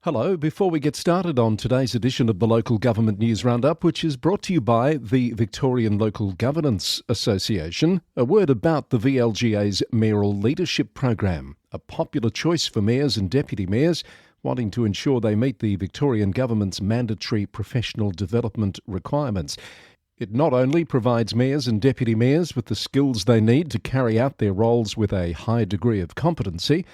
Hello, before we get started on today's edition of the Local Government News Roundup, which is brought to you by the Victorian Local Governance Association, a word about the VLGA's mayoral leadership program, a popular choice for mayors and deputy mayors wanting to ensure they meet the Victorian Government's mandatory professional development requirements. It not only provides mayors and deputy mayors with the skills they need to carry out their roles with a high degree of competency,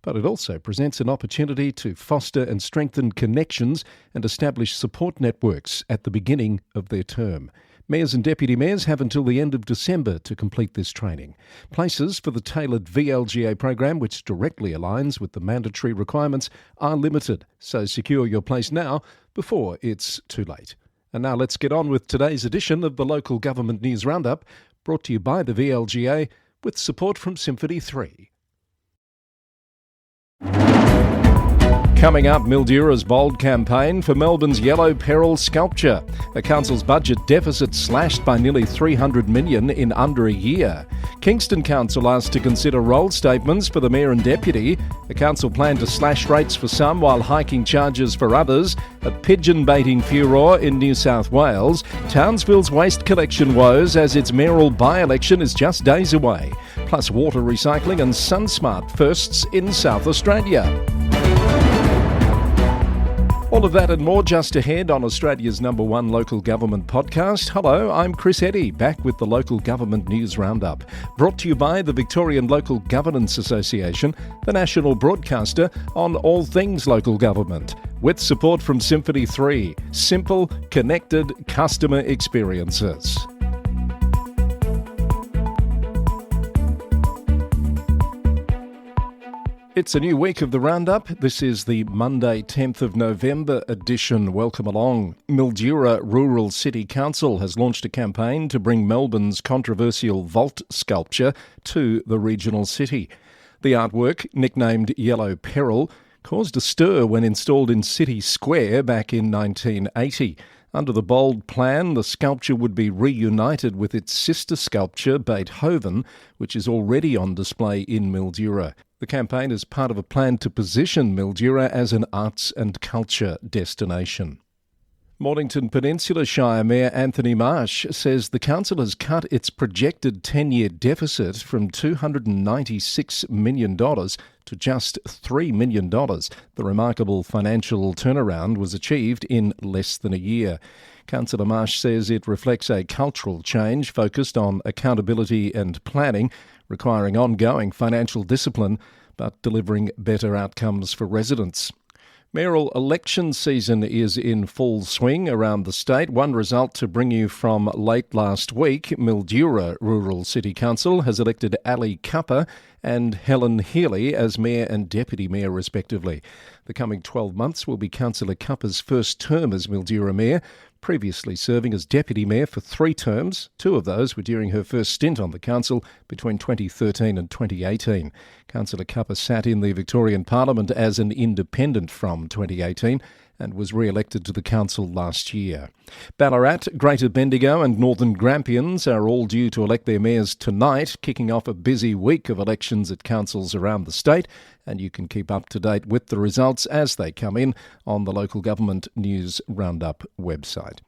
but it also presents an opportunity to foster and strengthen connections and establish support networks at the beginning of their term. Mayors and deputy mayors have until the end of December to complete this training. Places for the tailored VLGA program, which directly aligns with the mandatory requirements, are limited, so secure your place now before it's too late. And now let's get on with today's edition of the Local Government News Roundup, brought to you by the VLGA with support from Symphony 3. Coming up, Mildura's bold campaign for Melbourne's Yellow Peril sculpture. The council's budget deficit slashed by nearly $300 million in under a year. Kingston Council asked to consider role statements for the mayor and deputy. The council planned to slash rates for some while hiking charges for others. A pigeon baiting furore in New South Wales. Townsville's waste collection woes as its mayoral by-election is just days away. Plus water recycling and SunSmart firsts in South Australia. All of that and more just ahead on Australia's #1 local government podcast. Hello, I'm Chris Eddy, back with the Local Government News Roundup. Brought to you by the Victorian Local Governance Association, the national broadcaster on all things local government. With support from Symphony 3, simple, connected customer experiences. It's a new week of the Roundup. This is the Monday, 10th of November edition. Welcome along. Mildura Rural City Council has launched a campaign to bring Melbourne's controversial vault sculpture to the regional city. The artwork, nicknamed Yellow Peril, caused a stir when installed in City Square back in 1980. Under the bold plan, the sculpture would be reunited with its sister sculpture, Beethoven, which is already on display in Mildura. The campaign is part of a plan to position Mildura as an arts and culture destination. Mornington Peninsula Shire Mayor Anthony Marsh says the council has cut its projected 10-year deficit from $296 million to just $3 million. The remarkable financial turnaround was achieved in less than a year. Councillor Marsh says it reflects a cultural change focused on accountability and planning, requiring ongoing financial discipline, but delivering better outcomes for residents. Mayoral election season is in full swing around the state. One result to bring you from late last week, Mildura Rural City Council has elected Ali Cupper and Helen Healy as Mayor and Deputy Mayor respectively. The coming 12 months will be Councillor Cupper's first term as Mildura Mayor, previously serving as Deputy Mayor for 3 terms. 2 of those were during her first stint on the council between 2013 and 2018. Councillor Cupper sat in the Victorian Parliament as an independent from 2018 and was re-elected to the council last year. Ballarat, Greater Bendigo and Northern Grampians are all due to elect their mayors tonight, kicking off a busy week of elections at councils around the state, and you can keep up to date with the results as they come in on the Local Government News Roundup website.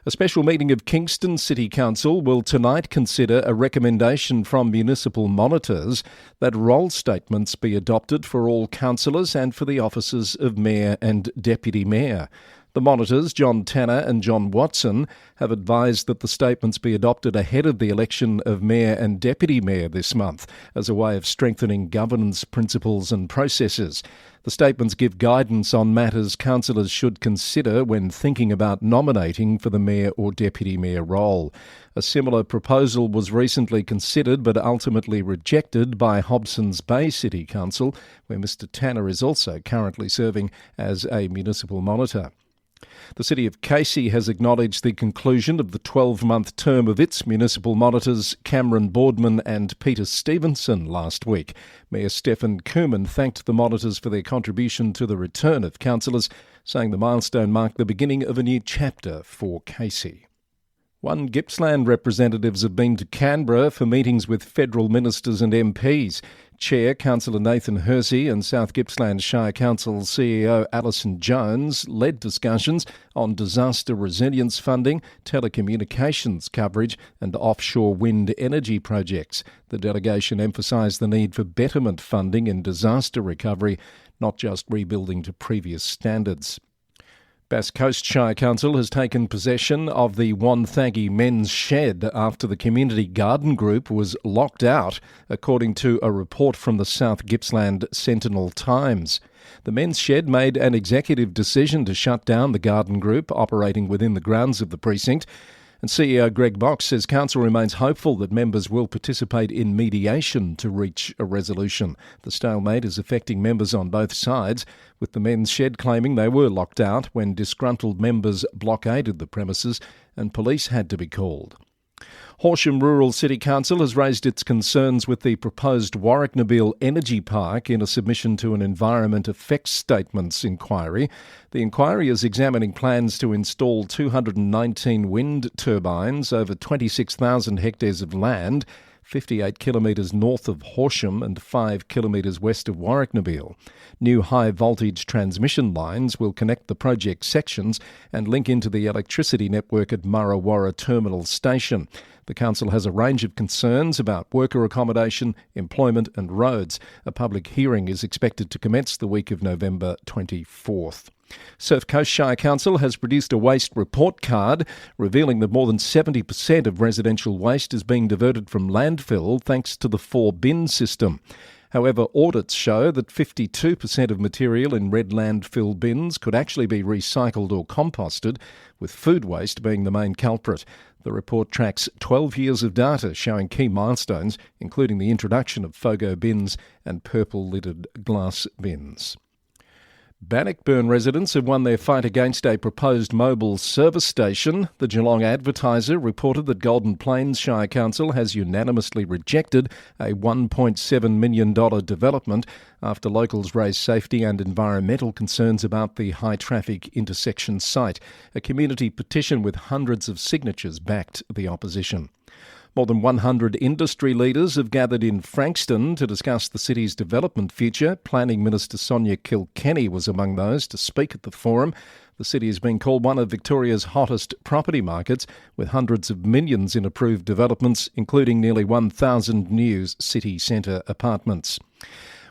A special meeting of Kingston City Council will tonight consider a recommendation from municipal monitors that role statements be adopted for all councillors and for the offices of Mayor and Deputy Mayor. The monitors, John Tanner and John Watson, have advised that the statements be adopted ahead of the election of Mayor and Deputy Mayor this month as a way of strengthening governance principles and processes. The statements give guidance on matters councillors should consider when thinking about nominating for the Mayor or Deputy Mayor role. A similar proposal was recently considered but ultimately rejected by Hobsons Bay City Council, where Mr Tanner is also currently serving as a municipal monitor. The City of Casey has acknowledged the conclusion of the 12-month term of its municipal monitors, Cameron Boardman and Peter Stevenson, last week. Mayor Stephen Cooman thanked the monitors for their contribution to the return of councillors, saying the milestone marked the beginning of a new chapter for Casey. One Gippsland representatives have been to Canberra for meetings with federal ministers and MPs. Chair Councillor Nathan Hersey and South Gippsland Shire Council CEO Alison Jones led discussions on disaster resilience funding, telecommunications coverage and offshore wind energy projects. The delegation emphasised the need for betterment funding in disaster recovery, not just rebuilding to previous standards. Bass Coast Shire Council has taken possession of the Wonthaggi men's shed after the community garden group was locked out, according to a report from the South Gippsland Sentinel Times. The men's shed made an executive decision to shut down the garden group operating within the grounds of the precinct. And CEO Greg Box says council remains hopeful that members will participate in mediation to reach a resolution. The stalemate is affecting members on both sides, with the men's shed claiming they were locked out when disgruntled members blockaded the premises and police had to be called. Horsham Rural City Council has raised its concerns with the proposed Warwick-Nabil Energy Park in a submission to an Environment Effects Statements inquiry. The inquiry is examining plans to install 219 wind turbines over 26,000 hectares of land, 58 kilometres north of Horsham and 5 kilometres west of Warwick-Nabil. New high-voltage transmission lines will connect the project sections and link into the electricity network at Murrawarra Terminal Station. The council has a range of concerns about worker accommodation, employment and roads. A public hearing is expected to commence the week of November 24th. Surf Coast Shire Council has produced a waste report card revealing that more than 70% of residential waste is being diverted from landfill thanks to the 4-bin system. However, audits show that 52% of material in red landfill bins could actually be recycled or composted, with food waste being the main culprit. The report tracks 12 years of data showing key milestones, including the introduction of FOGO bins and purple-lidded glass bins. Bannockburn residents have won their fight against a proposed mobile service station. The Geelong Advertiser reported that Golden Plains Shire Council has unanimously rejected a $1.7 million development after locals raised safety and environmental concerns about the high-traffic intersection site. A community petition with hundreds of signatures backed the opposition. More than 100 industry leaders have gathered in Frankston to discuss the city's development future. Planning Minister Sonia Kilkenny was among those to speak at the forum. The city is being called one of Victoria's hottest property markets, with hundreds of millions in approved developments, including nearly 1,000 new city centre apartments.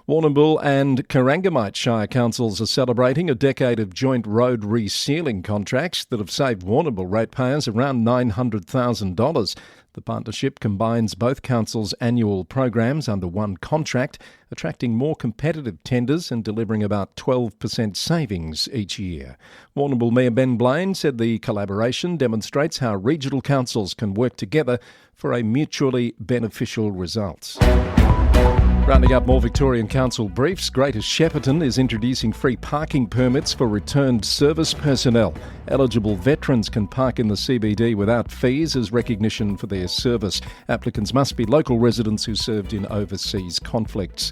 Warrnambool and Corangamite Shire Councils are celebrating a decade of joint road resealing contracts that have saved Warrnambool ratepayers around $900,000. The partnership combines both councils' annual programs under one contract, attracting more competitive tenders and delivering about 12% savings each year. Warrnambool Mayor Ben Blaine said the collaboration demonstrates how regional councils can work together for a mutually beneficial result. Rounding up more Victorian Council briefs, Greater Shepparton is introducing free parking permits for returned service personnel. Eligible veterans can park in the CBD without fees as recognition for their service. Applicants must be local residents who served in overseas conflicts.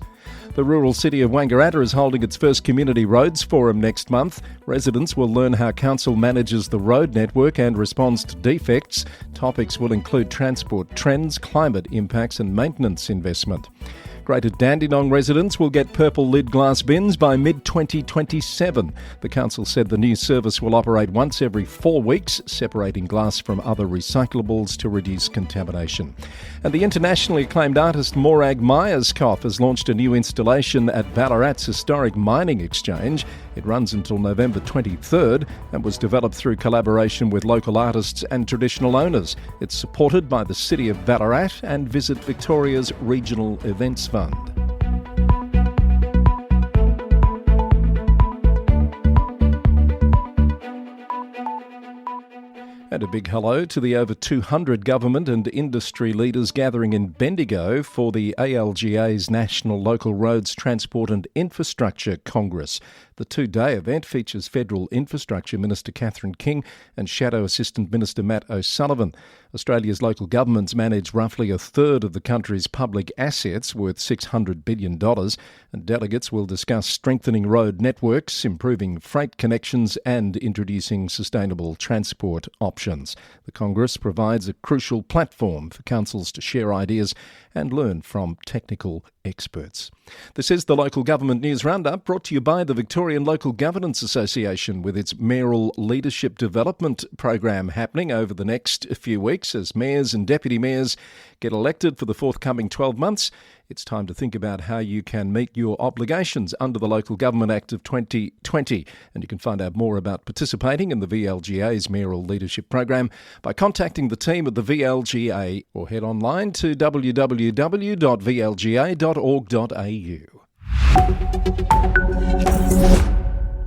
The rural city of Wangaratta is holding its first Community Roads Forum next month. Residents will learn how council manages the road network and responds to defects. Topics will include transport trends, climate impacts and maintenance investment. Greater Dandenong residents will get purple lid glass bins by mid-2027. The council said the new service will operate once every 4 weeks, separating glass from other recyclables to reduce contamination. And the internationally acclaimed artist Morag Myerscough has launched a new installation at Ballarat's historic mining exchange. It runs until November 23rd and was developed through collaboration with local artists and traditional owners. It's supported by the City of Ballarat and Visit Victoria's Regional Events Fund. And a big hello to the over 200 government and industry leaders gathering in Bendigo for the ALGA's National Local Roads Transport and Infrastructure Congress. The 2-day event features Federal Infrastructure Minister Catherine King and Shadow Assistant Minister Matt O'Sullivan. Australia's local governments manage roughly a third of the country's public assets, worth $600 billion, and delegates will discuss strengthening road networks, improving freight connections and introducing sustainable transport options. The Congress provides a crucial platform for councils to share ideas and learn from technical experts. This is the Local Government News Roundup, brought to you by the Victorian Local Governance Association, with its mayoral leadership development program happening over the next few weeks as mayors and deputy mayors get elected for the forthcoming 12 months. It's time to think about how you can meet your obligations under the Local Government Act of 2020. And you can find out more about participating in the VLGA's mayoral leadership program by contacting the team at the VLGA or head online to www.vlga.org.au.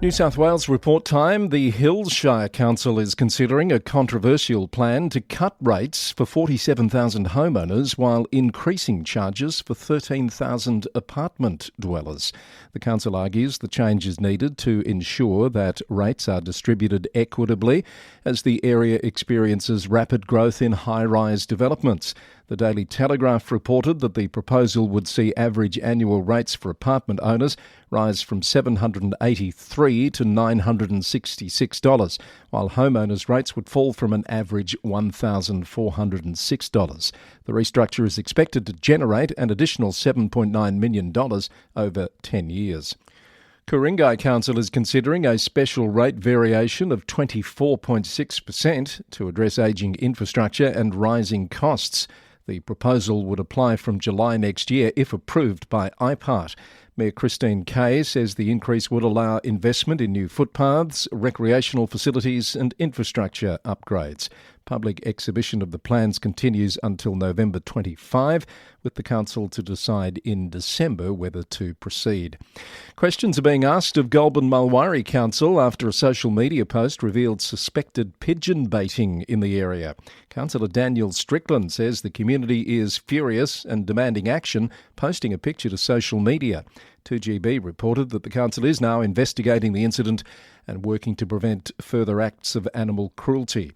New South Wales report time. The Hills Shire Council is considering a controversial plan to cut rates for 47,000 homeowners while increasing charges for 13,000 apartment dwellers. The council argues the change is needed to ensure that rates are distributed equitably as the area experiences rapid growth in high-rise developments. The Daily Telegraph reported that the proposal would see average annual rates for apartment owners rise from $783 to $966, while homeowners' rates would fall from an average $1,406. The restructure is expected to generate an additional $7.9 million over 10 years. Ku-ring-gai Council is considering a special rate variation of 24.6% to address ageing infrastructure and rising costs. The proposal would apply from July next year if approved by IPART. Mayor Christine Kay says the increase would allow investment in new footpaths, recreational facilities and infrastructure upgrades. Public exhibition of the plans continues until November 25, with the council to decide in December whether to proceed. Questions are being asked of Goulburn Mulwaree Council after a social media post revealed suspected pigeon baiting in the area. Councillor Daniel Strickland says the community is furious and demanding action, posting a picture to social media. 2GB reported that the council is now investigating the incident and working to prevent further acts of animal cruelty.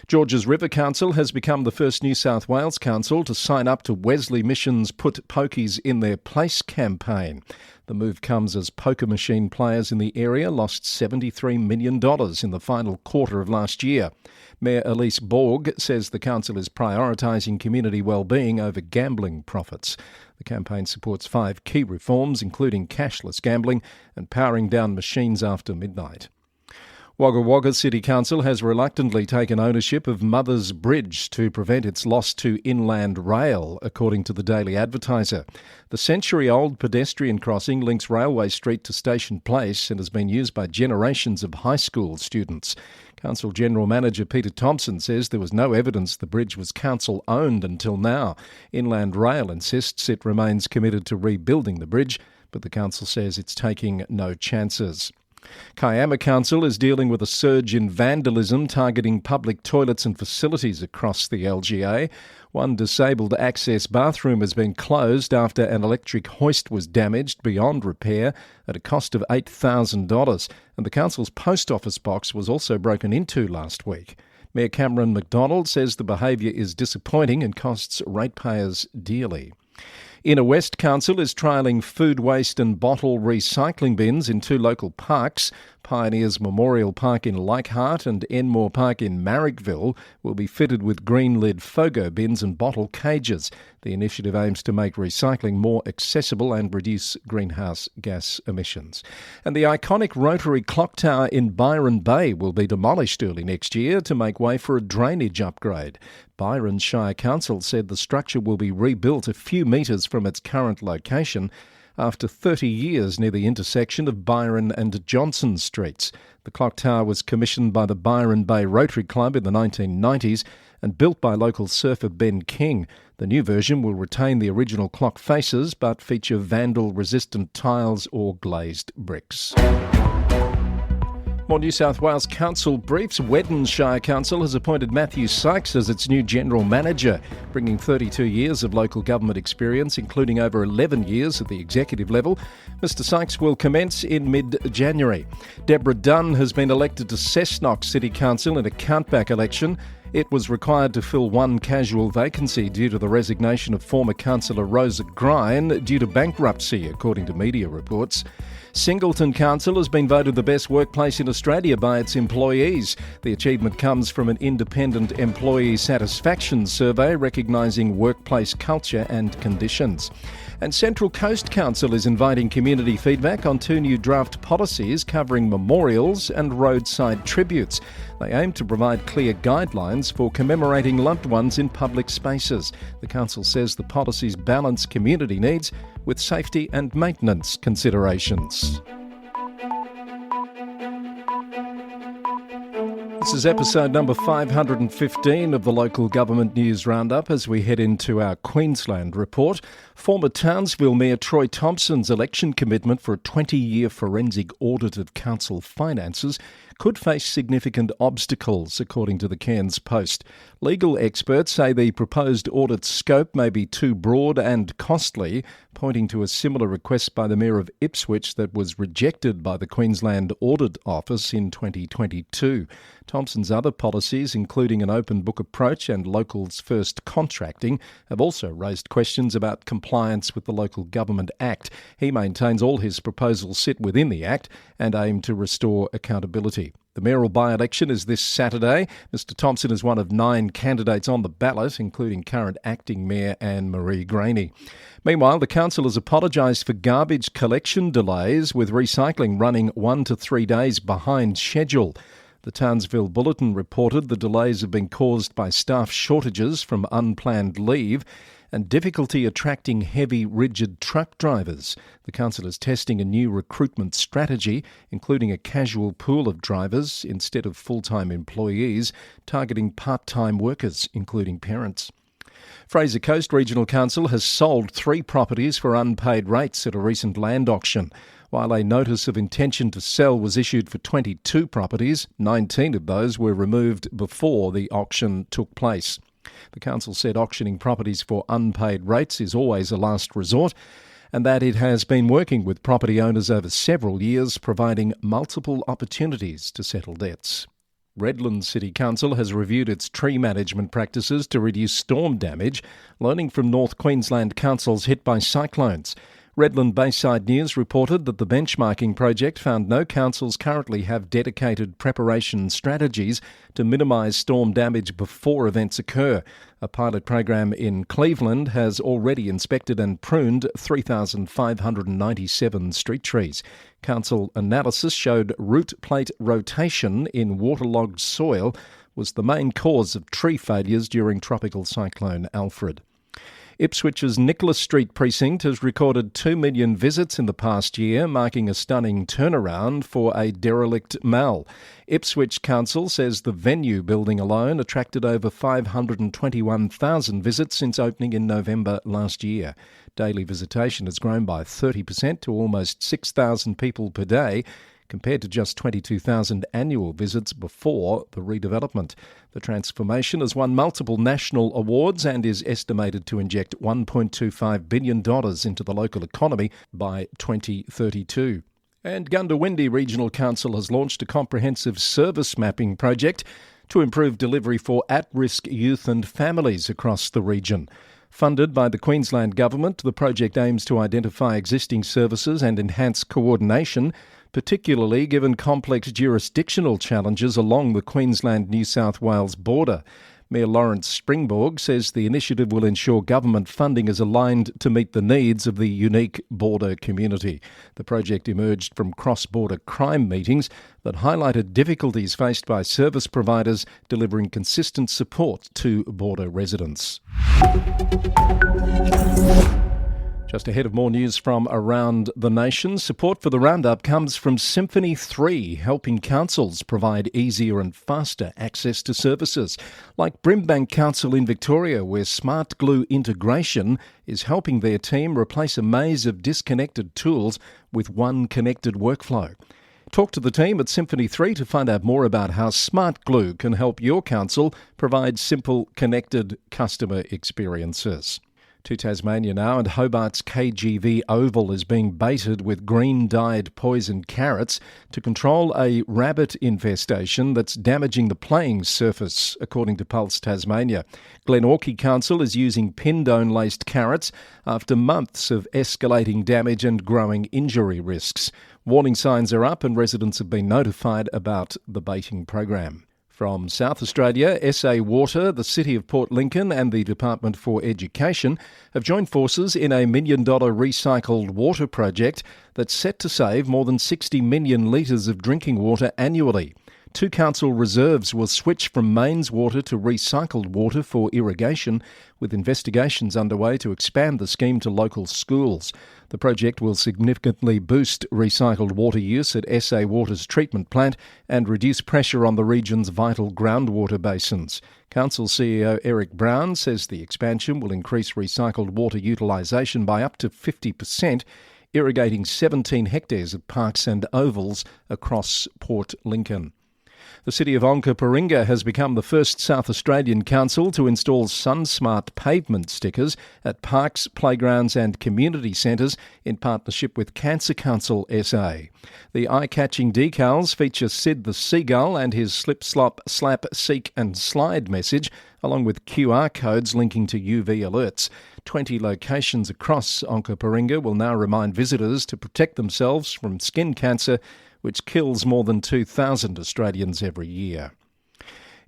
Georges River Council has become the first New South Wales council to sign up to Wesley Mission's Put Pokies in Their Place campaign. The move comes as poker machine players in the area lost $73 million in the final quarter of last year. Mayor Elise Borg says the council is prioritising community well-being over gambling profits. The campaign supports 5 key reforms, including cashless gambling and powering down machines after midnight. Wagga Wagga City Council has reluctantly taken ownership of Mothers Bridge to prevent its loss to inland rail, according to the Daily Advertiser. The century-old pedestrian crossing links Railway Street to Station Place and has been used by generations of high school students. Council General Manager Peter Thompson says there was no evidence the bridge was council-owned until now. Inland Rail insists it remains committed to rebuilding the bridge, but the council says it's taking no chances. Kiama Council is dealing with a surge in vandalism targeting public toilets and facilities across the LGA. One disabled access bathroom has been closed after an electric hoist was damaged beyond repair at a cost of $8,000, and the council's post office box was also broken into last week. Mayor Cameron McDonald says the behaviour is disappointing and costs ratepayers dearly. Inner West Council is trialling food waste and bottle recycling bins in 2 local parks. Pioneers Memorial Park in Leichhardt and Enmore Park in Marrickville will be fitted with green-lid FOGO bins and bottle cages. The initiative aims to make recycling more accessible and reduce greenhouse gas emissions. And the iconic rotary clock tower in Byron Bay will be demolished early next year to make way for a drainage upgrade. Byron Shire Council said the structure will be rebuilt a few metres from its current location after 30 years near the intersection of Byron and Johnson Streets. The clock tower was commissioned by the Byron Bay Rotary Club in the 1990s and built by local surfer Ben King. The new version will retain the original clock faces but feature vandal-resistant tiles or glazed bricks. More New South Wales Council briefs. Wedden Shire Council has appointed Matthew Sykes as its new General Manager, bringing 32 years of local government experience, including over 11 years at the executive level. Mr Sykes will commence in mid-January. Deborah Dunn has been elected to Cessnock City Council in a countback election. It was required to fill one casual vacancy due to the resignation of former councillor Rosa Grine due to bankruptcy, according to media reports. Singleton Council has been voted the best workplace in Australia by its employees. The achievement comes from an independent employee satisfaction survey recognising workplace culture and conditions. And Central Coast Council is inviting community feedback on 2 new draft policies covering memorials and roadside tributes. They aim to provide clear guidelines for commemorating loved ones in public spaces. The council says the policies balance community needs with safety and maintenance considerations. This is episode number 515 of the Local Government News Roundup as we head into our Queensland report. Former Townsville Mayor Troy Thompson's election commitment for a 20-year forensic audit of council finances could face significant obstacles, according to the Cairns Post. Legal experts say the proposed audit scope may be too broad and costly, pointing to a similar request by the Mayor of Ipswich that was rejected by the Queensland Audit Office in 2022. Thompson's other policies, including an open book approach and locals first contracting, have also raised questions about compliance with the Local Government Act. He maintains all his proposals sit within the Act and aim to restore accountability. The mayoral by-election is this Saturday. Mr Thompson is one of 9 candidates on the ballot, including current acting mayor Anne-Marie Graney. Meanwhile, the council has apologised for garbage collection delays, with recycling running 1 to 3 days behind schedule. The Townsville Bulletin reported the delays have been caused by staff shortages from unplanned leave and difficulty attracting heavy, rigid truck drivers. The council is testing a new recruitment strategy, including a casual pool of drivers instead of full-time employees, targeting part-time workers, including parents. Fraser Coast Regional Council has sold 3 properties for unpaid rates at a recent land auction. While a notice of intention to sell was issued for 22 properties, 19 of those were removed before the auction took place. The council said auctioning properties for unpaid rates is always a last resort, and that it has been working with property owners over several years, providing multiple opportunities to settle debts. Redland City Council has reviewed its tree management practices to reduce storm damage, learning from North Queensland councils hit by cyclones. Redland Bayside News reported that the benchmarking project found no councils currently have dedicated preparation strategies to minimise storm damage before events occur. A pilot program in Cleveland has already inspected and pruned 3,597 street trees. Council analysis showed root plate rotation in waterlogged soil was the main cause of tree failures during Tropical Cyclone Alfred. Ipswich's Nicholas Street precinct has recorded 2 million visits in the past year, marking a stunning turnaround for a derelict mall. Ipswich Council says the venue building alone attracted over 521,000 visits since opening in November last year. Daily visitation has grown by 30% to almost 6,000 people per day, compared to just 22,000 annual visits before the redevelopment. The transformation has won multiple national awards and is estimated to inject $1.25 billion into the local economy by 2032. And Goondiwindi Regional Council has launched a comprehensive service mapping project to improve delivery for at-risk youth and families across the region. Funded by the Queensland Government, the project aims to identify existing services and enhance coordination, particularly given complex jurisdictional challenges along the Queensland-New South Wales border. Mayor Lawrence Springborg says the initiative will ensure government funding is aligned to meet the needs of the unique border community. The project emerged from cross-border crime meetings that highlighted difficulties faced by service providers delivering consistent support to border residents. Just ahead of more news from around the nation, support for the Roundup comes from Symphony 3, helping councils provide easier and faster access to services. Like Brimbank Council in Victoria, where Smart Glue integration is helping their team replace a maze of disconnected tools with one connected workflow. Talk to the team at Symphony 3 to find out more about how Smart Glue can help your council provide simple, connected customer experiences. To Tasmania now, and Hobart's KGV Oval is being baited with green-dyed poison carrots to control a rabbit infestation that's damaging the playing surface, according to Pulse Tasmania. Glenorchy Council is using pindone-laced carrots after months of escalating damage and growing injury risks. Warning signs are up and residents have been notified about the baiting program. From South Australia, SA Water, the City of Port Lincoln and the Department for Education have joined forces in a $1 million recycled water project that's set to save more than 60 million litres of drinking water annually. 2 council reserves will switch from mains water to recycled water for irrigation, with investigations underway to expand the scheme to local schools. The project will significantly boost recycled water use at SA Water's treatment plant and reduce pressure on the region's vital groundwater basins. Council CEO Eric Brown says the expansion will increase recycled water utilisation by up to 50%, irrigating 17 hectares of parks and ovals across Port Lincoln. The city of Onkaparinga has become the first South Australian council to install SunSmart pavement stickers at parks, playgrounds and community centres in partnership with Cancer Council SA. The eye-catching decals feature Sid the Seagull and his slip, slop, slap, seek and slide message, along with QR codes linking to UV alerts. 20 locations across Onkaparinga will now remind visitors to protect themselves from skin cancer, which kills more than 2,000 Australians every year.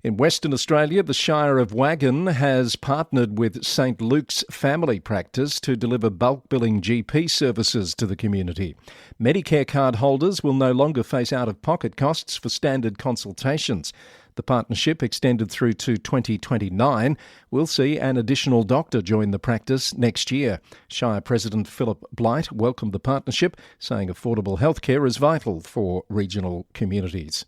In Western Australia, the Shire of Wagga has partnered with St Luke's Family Practice to deliver bulk billing GP services to the community. Medicare card holders will no longer face out-of-pocket costs for standard consultations. The partnership, extended through to 2029, will see an additional doctor join the practice next year. Shire President Philip Blight welcomed the partnership, saying affordable healthcare is vital for regional communities.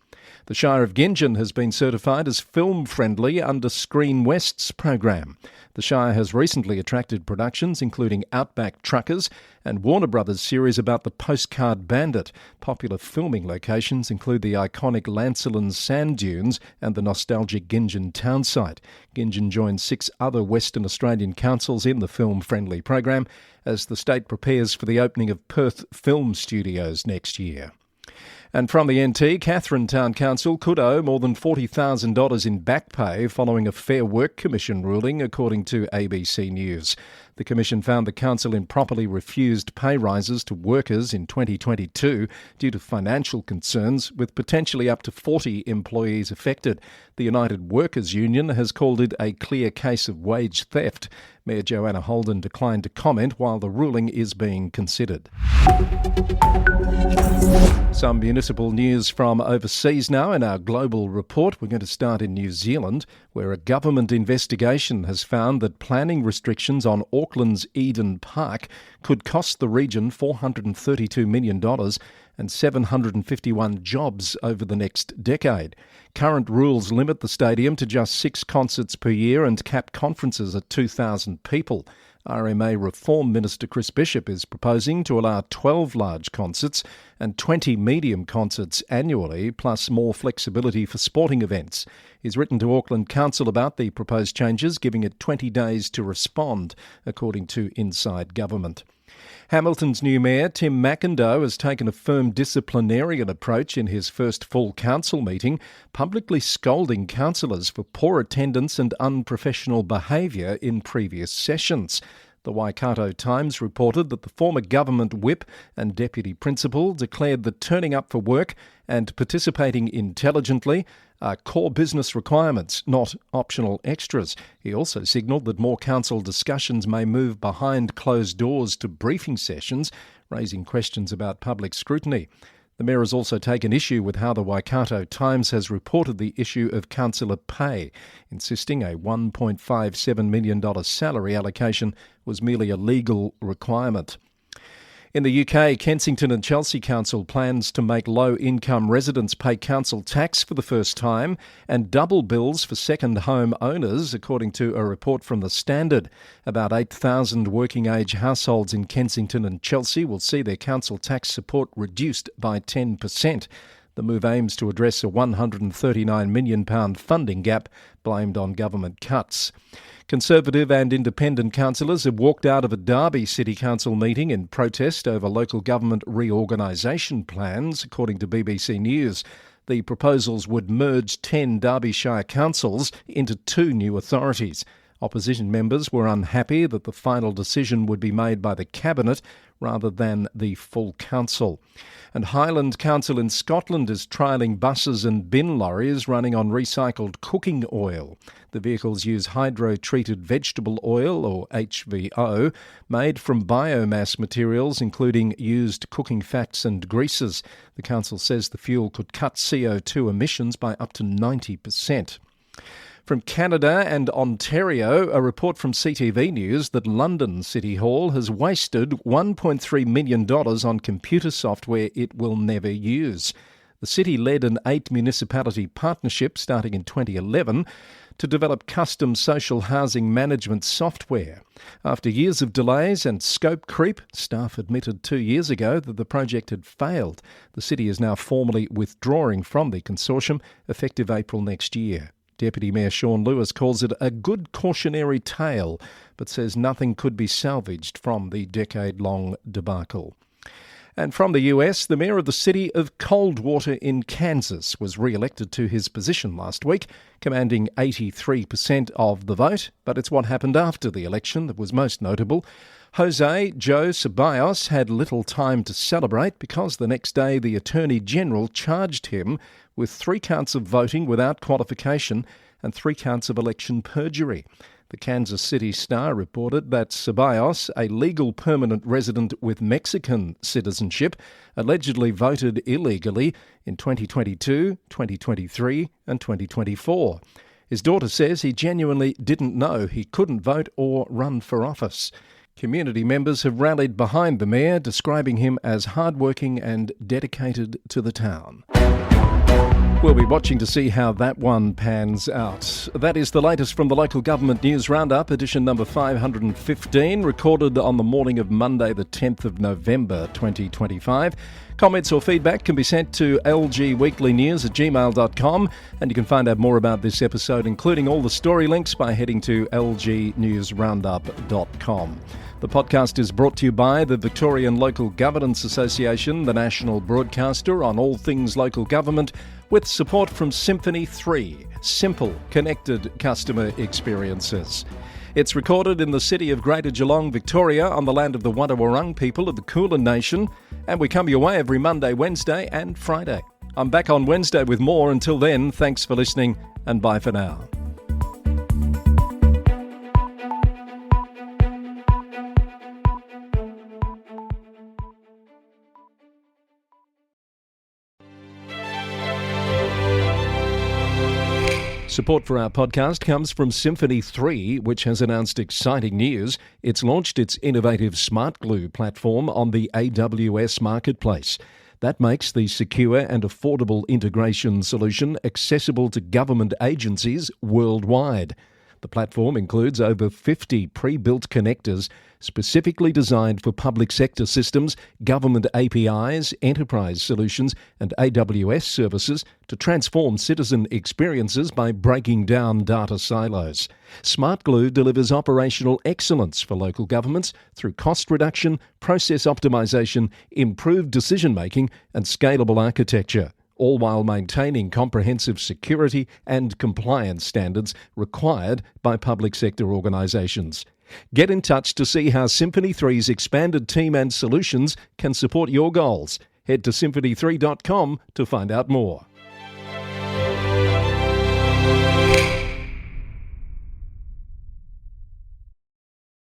The Shire of Gingin has been certified as film-friendly under Screen West's program. The Shire has recently attracted productions including Outback Truckers and Warner Brothers series about the postcard bandit. Popular filming locations include the iconic Lancelin sand dunes and the nostalgic Gingin town site. Gingin joins 6 other Western Australian councils in the film-friendly program as the state prepares for the opening of Perth Film Studios next year. And from the NT, Katherine Town Council could owe more than $40,000 in back pay following a Fair Work Commission ruling, according to ABC News. The Commission found the council improperly refused pay rises to workers in 2022 due to financial concerns, with potentially up to 40 employees affected. The United Workers' Union has called it a clear case of wage theft. Mayor Joanna Holden declined to comment while the ruling is being considered. Some municipal news from overseas now in our global report. We're going to start in New Zealand, where a government investigation has found that planning restrictions on Auckland's Eden Park could cost the region $432 million and 751 jobs over the next decade. Current rules limit the stadium to just 6 concerts per year and cap conferences at 2,000 people. RMA Reform Minister Chris Bishop is proposing to allow 12 large concerts and 20 medium concerts annually, plus more flexibility for sporting events. He's written to Auckland Council about the proposed changes, giving it 20 days to respond, according to Inside Government. Hamilton's new mayor, Tim McIndoe, has taken a firm disciplinarian approach in his first full council meeting, publicly scolding councillors for poor attendance and unprofessional behaviour in previous sessions. The Waikato Times reported that the former government whip and deputy principal declared that turning up for work and participating intelligently are core business requirements, not optional extras. He also signalled that more council discussions may move behind closed doors to briefing sessions, raising questions about public scrutiny. The Mayor has also taken issue with how the Waikato Times has reported the issue of councillor pay, insisting a $1.57 million salary allocation was merely a legal requirement. In the UK, Kensington and Chelsea Council plans to make low-income residents pay council tax for the first time and double bills for second home owners, according to a report from The Standard. About 8,000 working-age households in Kensington and Chelsea will see their council tax support reduced by 10%. The move aims to address a £139 million funding gap blamed on government cuts. Conservative and independent councillors have walked out of a Derby City Council meeting in protest over local government reorganisation plans, according to BBC News. The proposals would merge 10 Derbyshire councils into 2 new authorities. Opposition members were unhappy that the final decision would be made by the Cabinet rather than the full council. And Highland Council in Scotland is trialling buses and bin lorries running on recycled cooking oil. The vehicles use hydro-treated vegetable oil, or HVO, made from biomass materials including used cooking fats and greases. The council says the fuel could cut CO2 emissions by up to 90%. From Canada and Ontario, a report from CTV News that London City Hall has wasted $1.3 million on computer software it will never use. The city led an 8-municipality partnership starting in 2011 to develop custom social housing management software. After years of delays and scope creep, staff admitted 2 years ago that the project had failed. The city is now formally withdrawing from the consortium, effective April next year. Deputy Mayor Sean Lewis calls it a good cautionary tale, but says nothing could be salvaged from the decade-long debacle. And from the US, the mayor of the city of Coldwater in Kansas was re-elected to his position last week, commanding 83% of the vote, but it's what happened after the election that was most notable. Jose Joe Ceballos had little time to celebrate because the next day the Attorney General charged him with 3 counts of voting without qualification and 3 counts of election perjury. The Kansas City Star reported that Ceballos, a legal permanent resident with Mexican citizenship, allegedly voted illegally in 2022, 2023 and 2024. His daughter says he genuinely didn't know he couldn't vote or run for office. Community members have rallied behind the mayor, describing him as hardworking and dedicated to the town. We'll be watching to see how that one pans out. That is the latest from the Local Government News Roundup, edition number 515, recorded on the morning of Monday, the 10th of November 2025. Comments or feedback can be sent to lgweeklynews@gmail.com, and you can find out more about this episode, including all the story links, by heading to lgnewsroundup.com. The podcast is brought to you by the Victorian Local Governance Association, the national broadcaster on all things local government, with support from Symphony 3, simple, connected customer experiences. It's recorded in the city of Greater Geelong, Victoria, on the land of the Wadawurrung people of the Kulin Nation, and we come your way every Monday, Wednesday and Friday. I'm back on Wednesday with more. Until then, thanks for listening and bye for now. Support for our podcast comes from Symphony 3, which has announced exciting news. It's launched its innovative Smart Glue platform on the AWS marketplace. That makes the secure and affordable integration solution accessible to government agencies worldwide. The platform includes over 50 pre-built connectors specifically designed for public sector systems, government APIs, enterprise solutions, and AWS services to transform citizen experiences by breaking down data silos. Smart Glue delivers operational excellence for local governments through cost reduction, process optimization, improved decision-making, and scalable architecture, all while maintaining comprehensive security and compliance standards required by public sector organisations. Get in touch to see how Symphony 3's expanded team and solutions can support your goals. Head to symphony3.com to find out more.